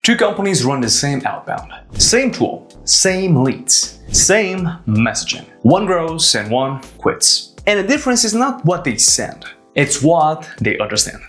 Two companies run the same outbound. Same tool, same leads, same messaging. One grows and one quits. And the difference is not what they send, it's what they understand.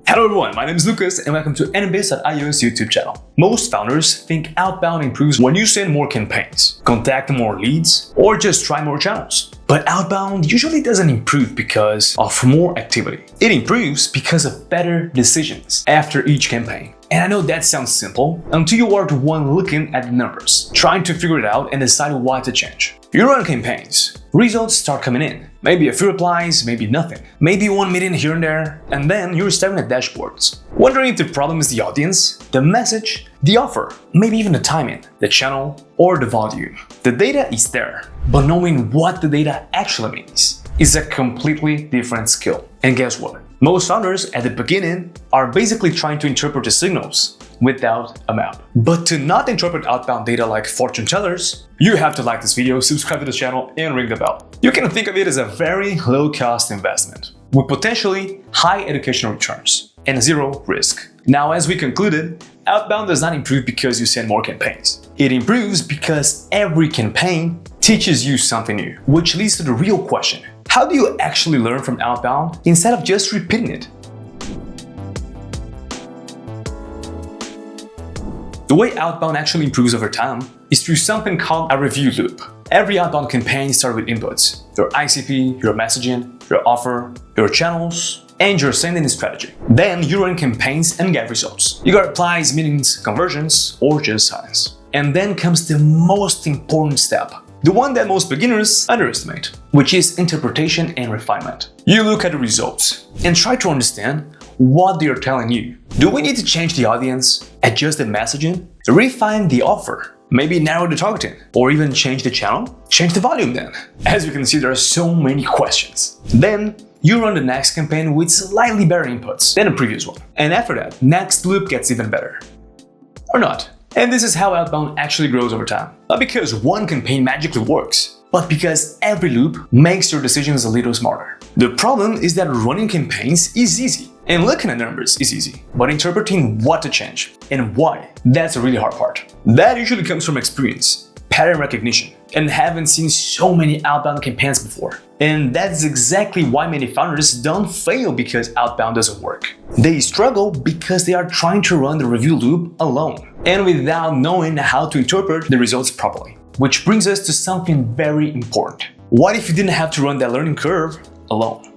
Hello everyone, my name is Lucas and welcome to NBIS.io's YouTube channel. Most founders think outbound improves when you send more campaigns, contact more leads, or just try more channels. But outbound usually doesn't improve because of more activity. It improves because of better decisions after each campaign. And I know that sounds simple until you are the one looking at the numbers, trying to figure it out and decide what to change. You run campaigns, results start coming in. Maybe a few replies, maybe nothing. Maybe one meeting here and there, and then you're staring at dashboards, wondering if the problem is the audience, the message, the offer, maybe even the timing, the channel, or the volume. The data is there, but knowing what the data actually means is a completely different skill. And guess what? Most founders at the beginning are basically trying to interpret the signals without a map. But to not interpret outbound data like fortune tellers, you have to like this video, subscribe to the channel, and ring the bell. You can think of it as a very low-cost investment with potentially high educational returns and zero risk. Now, as we concluded, outbound does not improve because you send more campaigns. It improves because every campaign teaches you something new, which leads to the real question. How do you actually learn from outbound instead of just repeating it? The way outbound actually improves over time is through something called a review loop. Every outbound campaign starts with inputs: your ICP, your messaging, your offer, your channels, and your sending strategy. Then you run campaigns and get results. You got replies, meetings, conversions, or just silence. And then comes the most important step, the one that most beginners underestimate, which is interpretation and refinement. You look at the results and try to understand what they are telling you. Do we need to change the audience, adjust the messaging, refine the offer, maybe narrow the targeting, or even change the channel? Change the volume then. As you can see, there are so many questions. Then you run the next campaign with slightly better inputs than the previous one. And after that, next loop gets even better. Or not. And this is how outbound actually grows over time. Not because one campaign magically works, but because every loop makes your decisions a little smarter. The problem is that running campaigns is easy, and looking at numbers is easy, but interpreting what to change and why, that's a really hard part. That usually comes from experience, pattern recognition, and having seen so many outbound campaigns before. And that's exactly why many founders don't fail because outbound doesn't work. They struggle because they are trying to run the review loop alone and without knowing how to interpret the results properly. Which brings us to something very important. What if you didn't have to run that learning curve alone?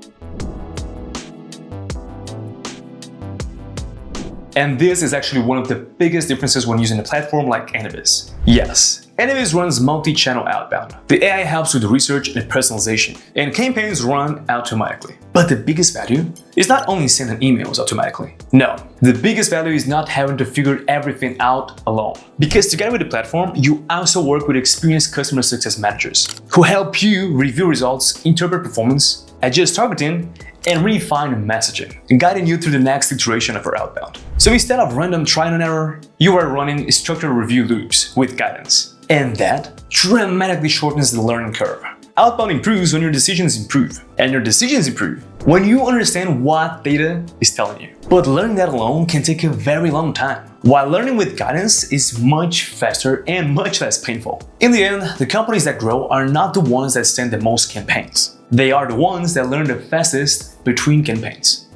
And this is actually one of the biggest differences when using a platform like NBIS. Yes, NBIS runs multi-channel outbound. The AI helps with research and personalization, and campaigns run automatically. But the biggest value is not only sending emails automatically. No, the biggest value is not having to figure everything out alone. Because together with the platform, you also work with experienced customer success managers who help you review results, interpret performance, adjust targeting, and refine messaging, guiding you through the next iteration of our outbound. So instead of random trial and error, you are running structured review loops with guidance. And that dramatically shortens the learning curve. Outbound improves when your decisions improve, and your decisions improve when you understand what data is telling you. But learning that alone can take a very long time, while learning with guidance is much faster and much less painful. In the end, the companies that grow are not the ones that send the most campaigns. They are the ones that learn the fastest between campaigns.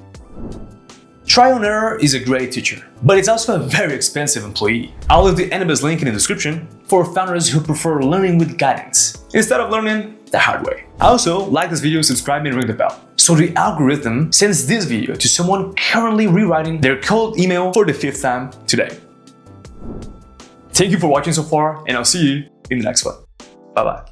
Trial and error is a great teacher, but it's also a very expensive employee. I'll leave the NBIS link in the description for founders who prefer learning with guidance instead of learning the hard way. Also, like this video, subscribe, and ring the bell, so the algorithm sends this video to someone currently rewriting their cold email for the 5th time today. Thank you for watching so far, and I'll see you in the next one. Bye-bye.